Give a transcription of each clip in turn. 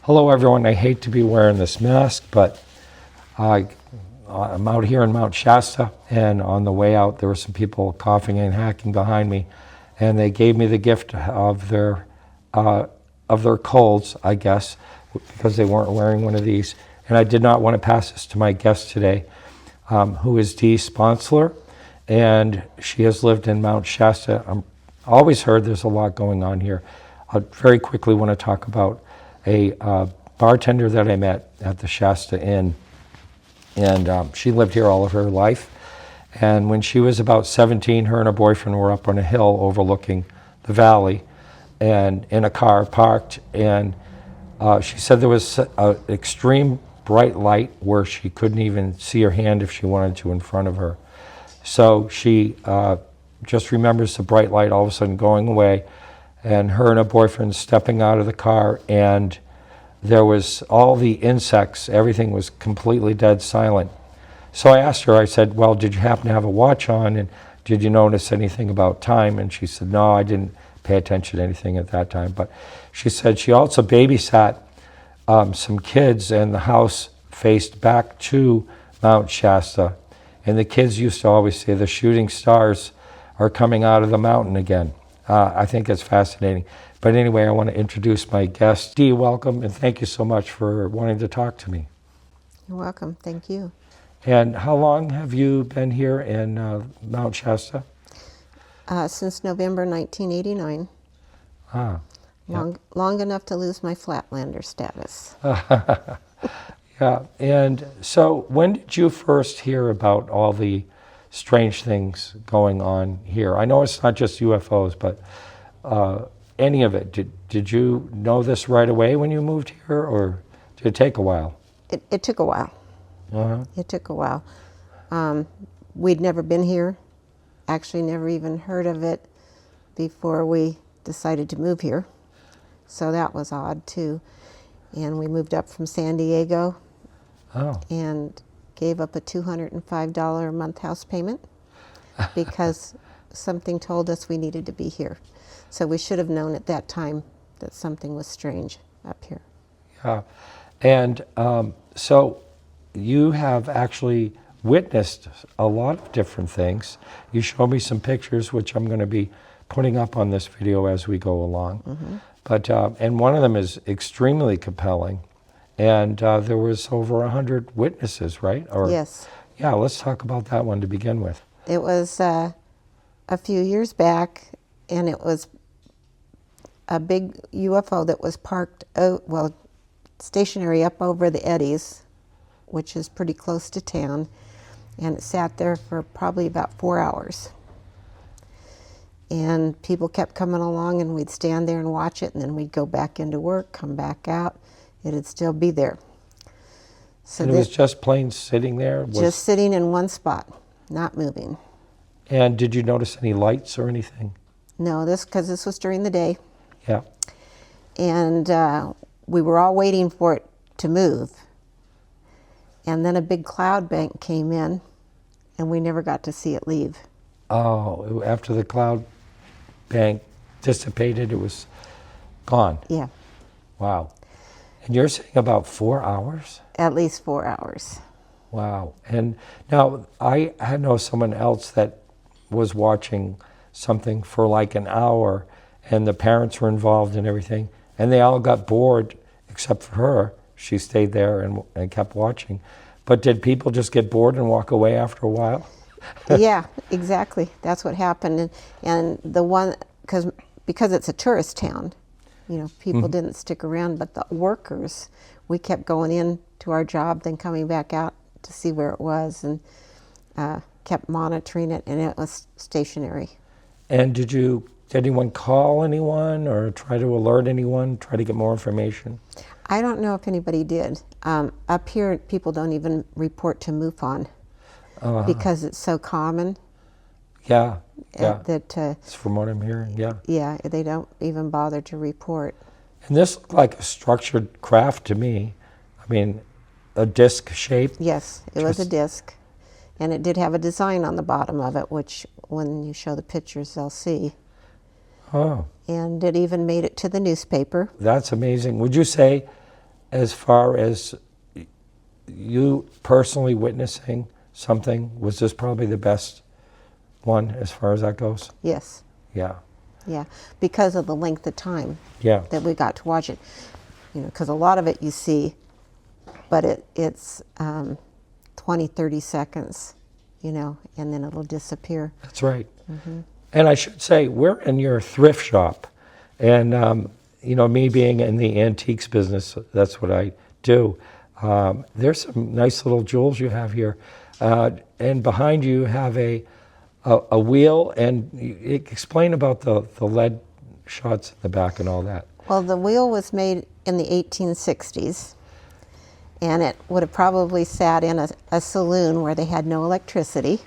Hello everyone, I hate to be wearing this mask, but I'm out here in Mount Shasta, and on the way out there were some people coughing and hacking behind me, and they gave me the gift of their colds, I guess, because they weren't wearing one of these. And I did not want to pass this to my guest today, who is Dee Sponsler, and she has lived in Mount Shasta. I always heard there's a lot going on here. I very quickly want to talk about a bartender that I met at the Shasta Inn, and she lived here all of her life. And when she was about 17, her and her boyfriend were up on a hill overlooking the valley, and in a car parked. And she said there was an extreme bright light where she couldn't even see her hand if she wanted to in front of her. So she just remembers the bright light all of a sudden going away, and her and her boyfriend stepping out of the car, and there was all the insects, everything was completely dead silent. So I asked her, I said, well, did you happen to have a watch on, and did you notice anything about time? And she said, no, I didn't pay attention to anything at that time. But she said she also babysat some kids, and the house faced back to Mount Shasta. And the kids used to always say, the shooting stars are coming out of the mountain again. I think it's fascinating. But anyway, I want to introduce my guest. Dee, welcome, and thank you so much for wanting to talk to me. You're welcome. Thank you. And how long have you been here in Mount Shasta? Since November 1989. Ah, Long enough to lose my Flatlander status. yeah. And so when did you first hear about all the strange things going on here? I know it's not just UFOs, but any of it. Did you know this right away when you moved here, or did it take a while? It took a while. Uh-huh. It took a while. We'd never been here. Actually, never even heard of it before we decided to move here. So that was odd too. And we moved up from San Diego and gave up a $205 a month house payment because something told us we needed to be here. So we should have known at that time that something was strange up here. Yeah. And so you have actually witnessed a lot of different things. You showed me some pictures, which I'm going to be putting up on this video as we go along. Mm-hmm. But and one of them is extremely compelling. And there was over 100 witnesses, right? Or, yes. Yeah, let's talk about that one to begin with. It was a few years back, and it was a big UFO that was parked, stationary up over the Eddies, which is pretty close to town, and it sat there for probably about 4 hours. And people kept coming along, and we'd stand there and watch it, and then we'd go back into work, come back out. It'd still be there. So and it was just plain sitting there? Just sitting in one spot, not moving. And did you notice any lights or anything? No, because this was during the day. Yeah. And we were all waiting for it to move. And then a big cloud bank came in, and we never got to see it leave. Oh, after the cloud bank dissipated, it was gone? Yeah. Wow. And you're saying about 4 hours? At least 4 hours. Wow. And now, I know someone else that was watching something for like an hour, and the parents were involved in everything, and they all got bored, except for her. She stayed there and kept watching. But did people just get bored and walk away after a while? Yeah, exactly. That's what happened. And the one, because it's a tourist town, people didn't stick around, but the workers, we kept going in to our job, then coming back out to see where it was, and kept monitoring it, and it was stationary. And did anyone call anyone or try to alert anyone, try to get more information? I don't know if anybody did. Up here, people don't even report to MUFON because it's so common. Yeah. That it's from what I'm hearing, yeah. Yeah, they don't even bother to report. And this looked like a structured craft to me. I mean, a disc shape? Yes, it was a disc. And it did have a design on the bottom of it, which when you show the pictures, they'll see. Oh. And it even made it to the newspaper. That's amazing. Would you say as far as you personally witnessing something, was this probably the best one as far as that goes? Yes. Yeah. Yeah, because of the length of time Yeah. that we got to watch it. You know, because a lot of it you see, but it's 20, 30 seconds, you know, and then it'll disappear. That's right. And I should say, we're in your thrift shop. And, you know, me being in the antiques business, that's what I do. There's some nice little jewels you have here. And behind you have a wheel. And explain about the lead shots in the back and all that. Well, the wheel was made in the 1860s, and it would have probably sat in a saloon where they had no electricity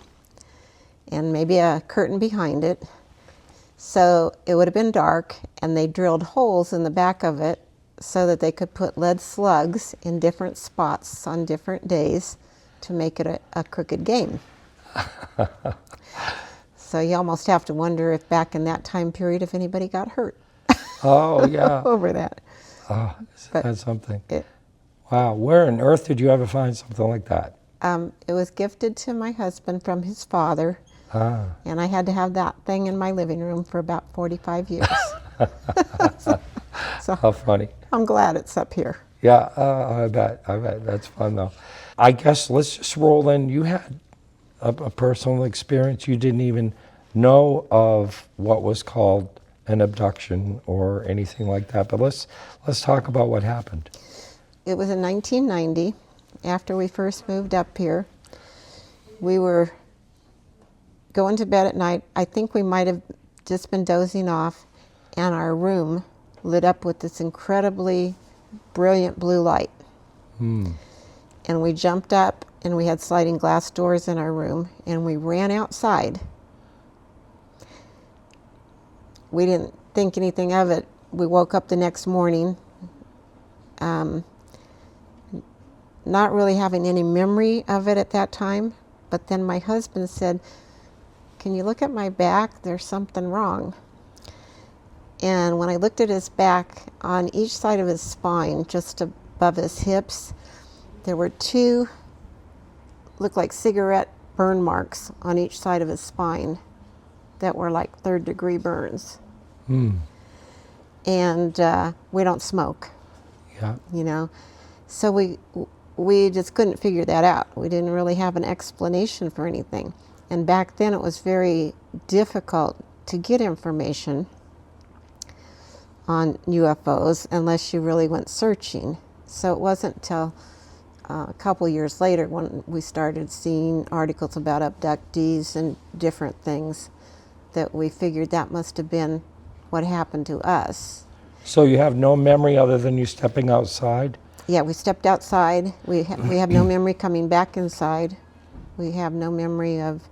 and maybe a curtain behind it. So it would have been dark, and they drilled holes in the back of it so that they could put lead slugs in different spots on different days to make it a crooked game. So you almost have to wonder if back in that time period if anybody got hurt. Oh, yeah. Over that. Oh, that's something. It, Wow. Where on earth did you ever find something like that? it was gifted to my husband from his father, and I had to have that thing in my living room for about 45 years. So How funny. I'm glad it's up here. Yeah, I bet. That's fun, though. I guess let's just roll in. You had a personal experience. You didn't even know of what was called an abduction or anything like that. But let's talk about what happened. It was in 1990, after we first moved up here. We were going to bed at night. I think we might have just been dozing off, and our room lit up with this incredibly brilliant blue light. And we jumped up, and we had sliding glass doors in our room, and we ran outside. We didn't think anything of it. We woke up the next morning, not really having any memory of it at that time, but then my husband said, "Can you look at my back? There's something wrong." And when I looked at his back, on each side of his spine, just above his hips, there were two, looked like cigarette burn marks on each side of his spine that were like third-degree burns. And we don't smoke, Yeah. you know, so we just couldn't figure that out. We didn't really have an explanation for anything. And back then it was very difficult to get information on UFOs unless you really went searching. So it wasn't until a couple years later when we started seeing articles about abductees and different things that we figured that must have been what happened to us. So you have no memory other than you stepping outside? Yeah, we stepped outside. We have no memory coming back inside. We have no memory of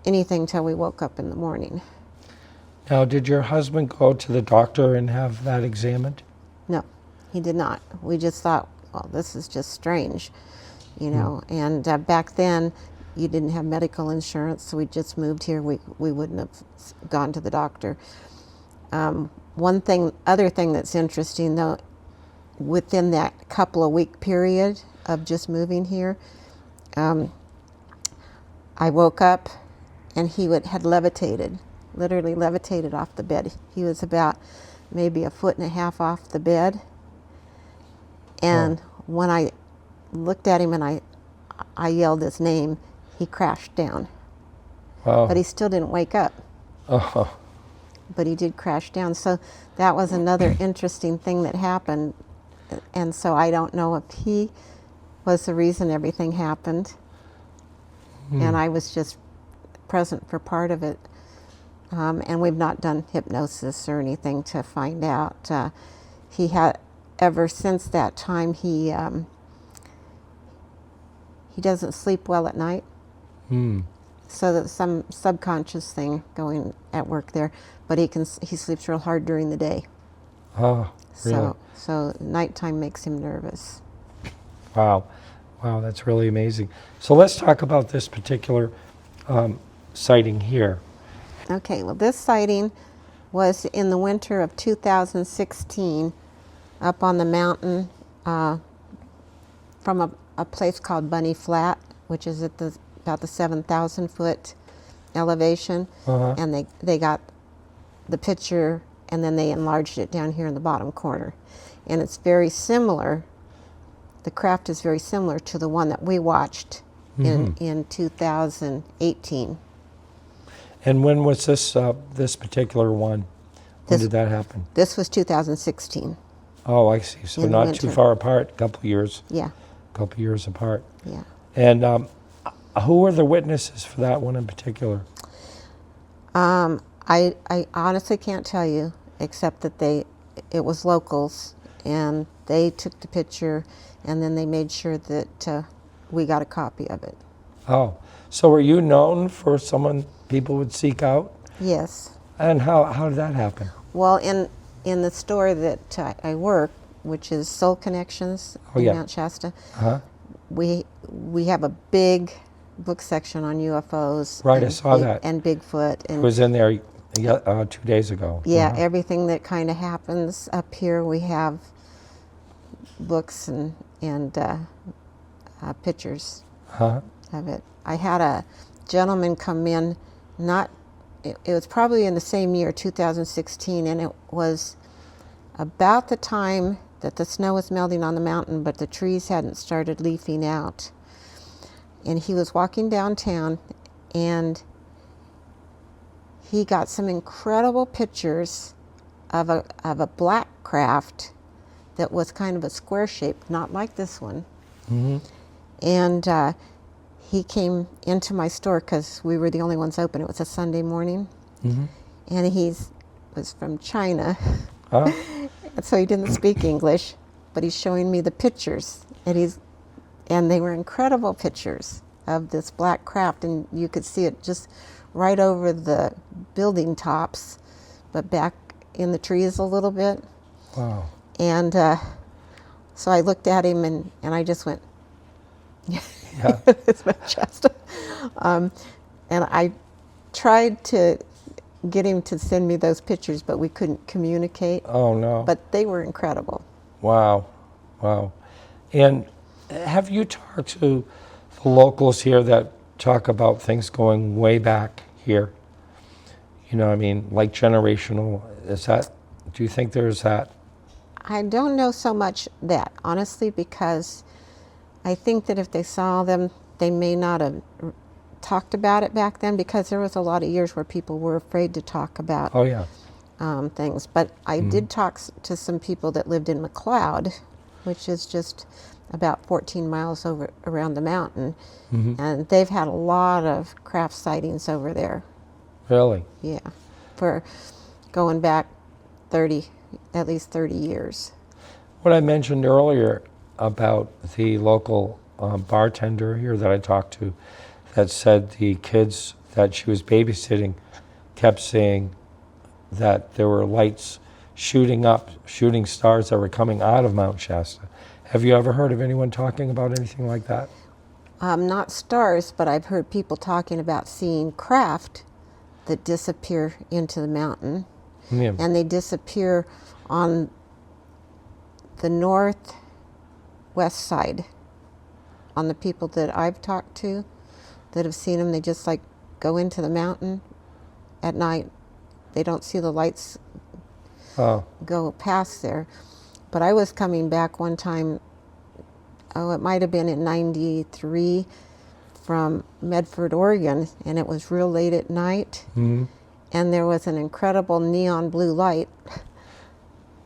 anything till we woke up in the morning. Now, did your husband go to the doctor and have that examined? No, he did not. We just thought, well, this is just strange, you know. And back then, you didn't have medical insurance, so we just moved here. We wouldn't have gone to the doctor. Other thing that's interesting though, within that couple of week period of just moving here, I woke up and he had levitated, literally levitated off the bed. He was about maybe 1.5 feet off the bed. And when I looked at him and I yelled his name, he crashed down. Wow. But he still didn't wake up. Oh. But he did crash down. So that was another interesting thing that happened. And so I don't know if he was the reason everything happened. And I was just present for part of it. And we've not done hypnosis or anything to find out. He had, ever since that time, he doesn't sleep well at night. So that's some subconscious thing going at work there. But he sleeps real hard during the day. Oh, really? So nighttime makes him nervous. Wow. Wow, that's really amazing. So let's talk about this particular sighting here. Okay, well, this sighting was in the winter of 2016 up on the mountain from a place called Bunny Flat, which is at about the 7,000 foot elevation. And they got the picture and then they enlarged it down here in the bottom corner. And it's very similar, the craft is very similar to the one that we watched in 2018. And when was this this particular one? When did that happen? This was 2016. Oh, I see. So In the not too winter. far apart, a couple years. Yeah, Couple years apart. yeah. And who were the witnesses for that one in particular? I honestly can't tell you, except that it was locals, and they took the picture, and then they made sure that we got a copy of it. Oh, so were you known for someone people would seek out? Yes. And how did that happen? Well, in the store that I work, which is Soul Connections in yeah. Mount Shasta, Uh-huh. we have a big book section on UFOs. Right, I saw that. And Bigfoot. I And was in there 2 days ago. yeah, Uh-huh. everything that kind of happens up here, we have books and pictures Uh-huh. of it. I had a gentleman come in, it was probably in the same year, 2016, and it was about the time that the snow was melting on the mountain, but the trees hadn't started leafing out. And he was walking downtown, and he got some incredible pictures of a black craft that was kind of a square shape, not like this one. Mm-hmm. And he came into my store because we were the only ones open. It was a Sunday morning. Mm-hmm. And he was from China. Huh? And so he didn't speak English, but he's showing me the pictures. And they were incredible pictures of this black craft. And you could see it just right over the building tops, but back in the trees a little bit. Wow. And so I looked at him and I just went, Yeah. it's Mount Shasta. And I tried to get him to send me those pictures, but we couldn't communicate. Oh, no. But they were incredible. Wow. Wow. And have you talked to the locals here that talk about things going way back here? You know, I mean, like generational, do you think there's that? I don't know so much that, honestly, because I think that if they saw them, they may not have talked about it back then, because there was a lot of years where people were afraid to talk about Oh, yeah. things. But I did talk to some people that lived in McLeod, which is just about 14 miles around the mountain. Mm-hmm. And they've had a lot of craft sightings over there. Really? Yeah, for going back at least 30 years. What I mentioned earlier about the local bartender here that I talked to, that said the kids that she was babysitting kept saying that there were lights shooting stars that were coming out of Mount Shasta. Have you ever heard of anyone talking about anything like that? Not stars, but I've heard people talking about seeing craft that disappear into the mountain. Yeah. And they disappear on the northwest side. On the people that I've talked to that have seen them, they just like go into the mountain at night. They don't see the lights go past there. But I was coming back one time, it might have been in 93, from Medford, Oregon, and it was real late at night. Mm-hmm. And there was an incredible neon blue light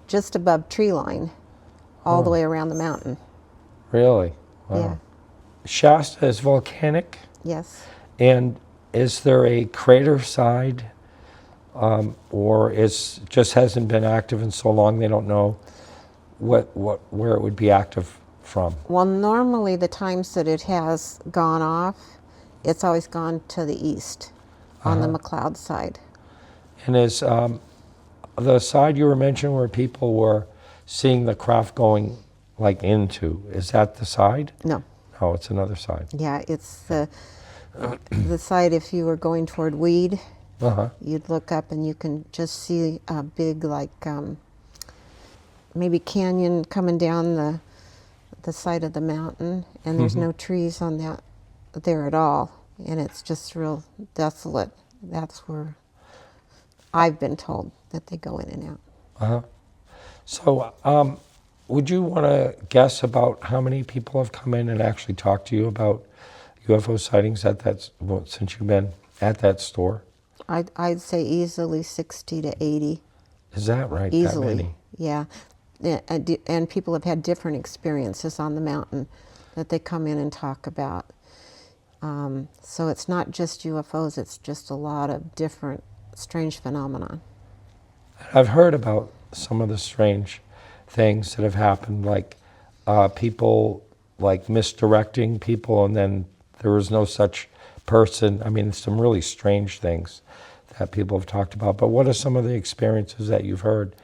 just above tree line all the way around the mountain. Really? Wow. Yeah. Shasta is volcanic, Yes. and is there a crater side, or it just hasn't been active in so long they don't know where it would be active from? Well, normally the times that it has gone off, it's always gone to the east on the McLeod side. And is the side you were mentioning where people were seeing the craft going like into, is that the side? No. No, it's another side. Yeah, it's the side if you were going toward Weed, Uh-huh. you'd look up and you can just see a big, like, maybe canyon coming down the side of the mountain, and there's no trees on that there at all, and it's just real desolate. That's where I've been told that they go in and out. Uh-huh. So, would you want to guess about how many people have come in and actually talked to you about UFO sightings at that, since you've been at that store? I'd say easily 60 to 80. Is that right? Easily, That many? yeah. And people have had different experiences on the mountain that they come in and talk about. So it's not just UFOs, it's just a lot of different strange phenomena. I've heard about some of the strange things that have happened, like people like misdirecting people, and then there was no such person. I mean, some really strange things that people have talked about. But what are some of the experiences that you've heard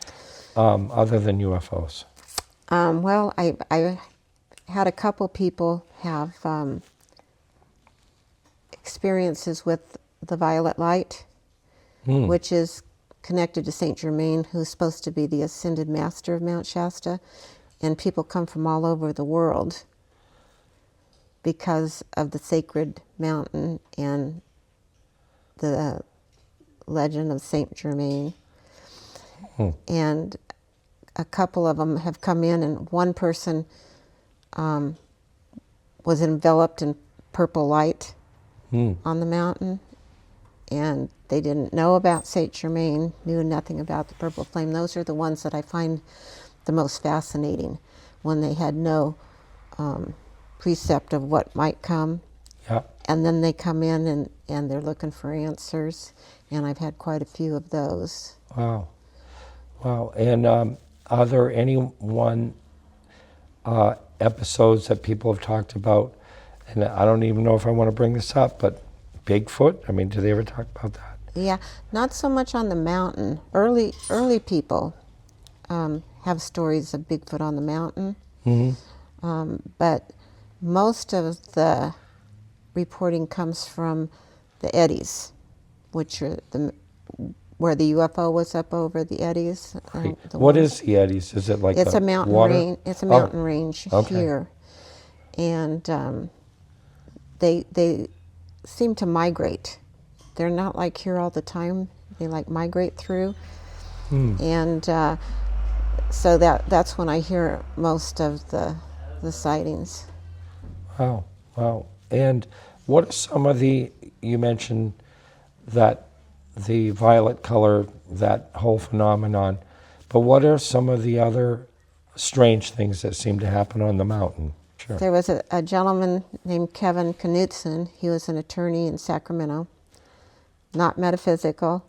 other than UFOs? Well, I had a couple people have experiences with the violet light, which is connected to Saint Germaine, who's supposed to be the ascended master of Mount Shasta, and people come from all over the world because of the sacred mountain and the legend of Saint Germaine. And a couple of them have come in, and one person was enveloped in purple light on the mountain, and they didn't know about Saint Germaine, knew nothing about the purple flame. Those are the ones that I find the most fascinating, when they had no precept of what might come. Yeah. And then they come in and they're looking for answers, and I've had quite a few of those. Wow. Wow. And are there any episodes that people have talked about, and I don't even know if I want to bring this up, but Bigfoot? I mean, do they ever talk about that? Yeah, not so much on the mountain. Early people have stories of Bigfoot on the mountain, but most of the reporting comes from the eddies, which are where the UFO was up over the eddies. What is the eddies? Is it like it's a mountain water? range. It's a mountain range okay. here, and they seem to migrate. They're not like here all the time. They like migrate through, and so that's when I hear most of the sightings. Wow, wow. And what are some of you mentioned that the violet color, that whole phenomenon, but what are some of the other strange things that seem to happen on the mountain? Sure. There was a gentleman named Kevin Knutson. He was an attorney in Sacramento. Not metaphysical,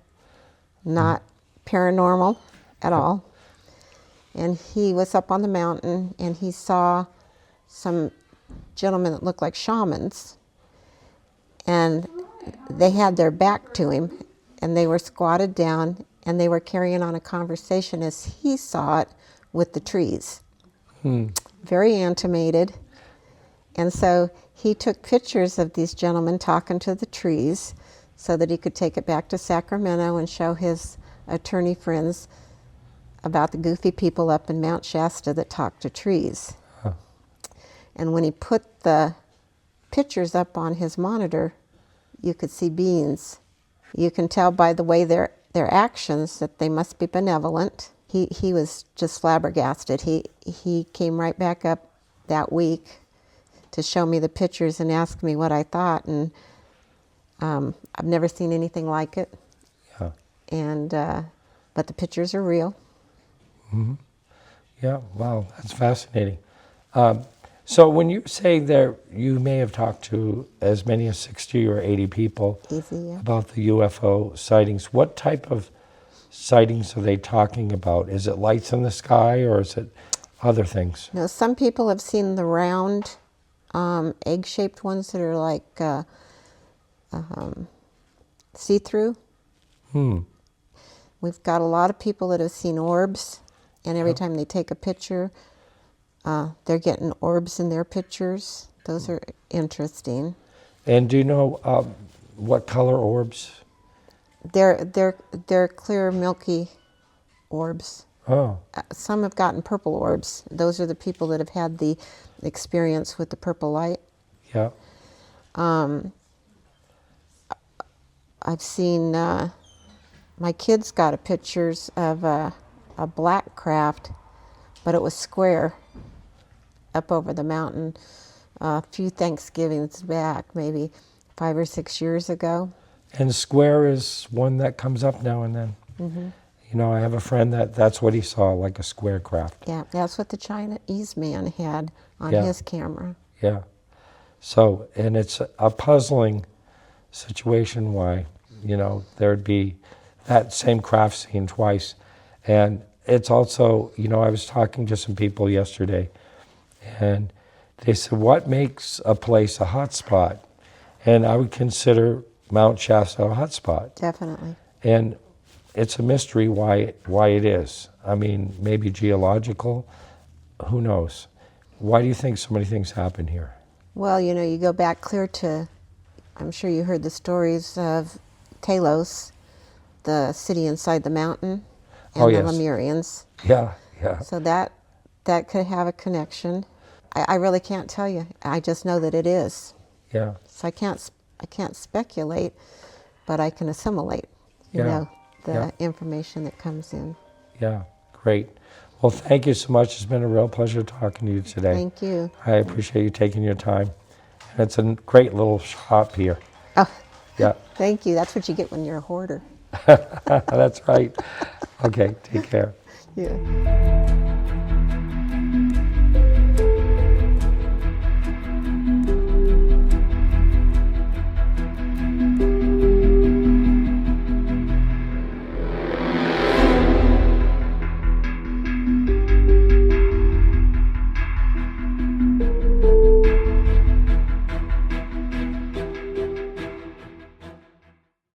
not paranormal at all. And he was up on the mountain, and he saw some gentlemen that looked like shamans, and they had their back to him, and they were squatted down, and they were carrying on a conversation as he saw it with the trees. Very animated. And so he took pictures of these gentlemen talking to the trees so that he could take it back to Sacramento and show his attorney friends about the goofy people up in Mount Shasta that talk to trees. And when he put the pictures up on his monitor, you could see beings. You can tell by the way their actions that they must be benevolent. He was just flabbergasted. He came right back up that week to show me the pictures and ask me what I thought, and I've never seen anything like it. Yeah. And but the pictures are real. Yeah, wow, that's fascinating. So when you say that you may have talked to as many as 60 or 80 people about the UFO sightings, what type of sightings are they talking about? Is it lights in the sky, or is it other things? No, some people have seen the round, egg-shaped ones that are like see-through. We've got a lot of people that have seen orbs, and every time they take a picture, they're getting orbs in their pictures. Those are interesting. And do you know what color orbs? They're clear, milky orbs. Oh, Some have gotten purple orbs. Those are the people that have had the experience with the purple light. yeah. I've seen, my kids got pictures of a black craft, but it was square up over the mountain a few Thanksgivings back, maybe 5 or 6 years ago. And square is one that comes up now and then. Mm-hmm. You know, I have a friend that's what he saw, like a square craft. Yeah, that's what the Chinese man had on Yeah. his camera. Yeah. So, and it's a puzzling situation why, you know, there'd be that same craft seen twice. And it's also, you know, I was talking to some people yesterday, and they said, what makes a place a hotspot? And I would consider Mount Shasta a hotspot. Definitely. And it's a mystery why it is. I mean, maybe geological, who knows? Why do you think so many things happen here? Well, you know, you go back clear to, I'm sure you heard the stories of Telos, the city inside the mountain, and Oh, the yes. Lemurians. Yeah, yeah, So that could have a connection. I really can't tell you. I just know that it is. yeah, So I can't speculate, but I can assimilate, you Yeah, know, the yeah. information that comes in. yeah. Great. Well, thank you so much. It's been a real pleasure talking to you today. Thank you. I appreciate you taking your time. And it's a great little shop here. Oh, Yeah, thank you. That's what you get when you're a hoarder. that's right. Okay, take care. Yeah.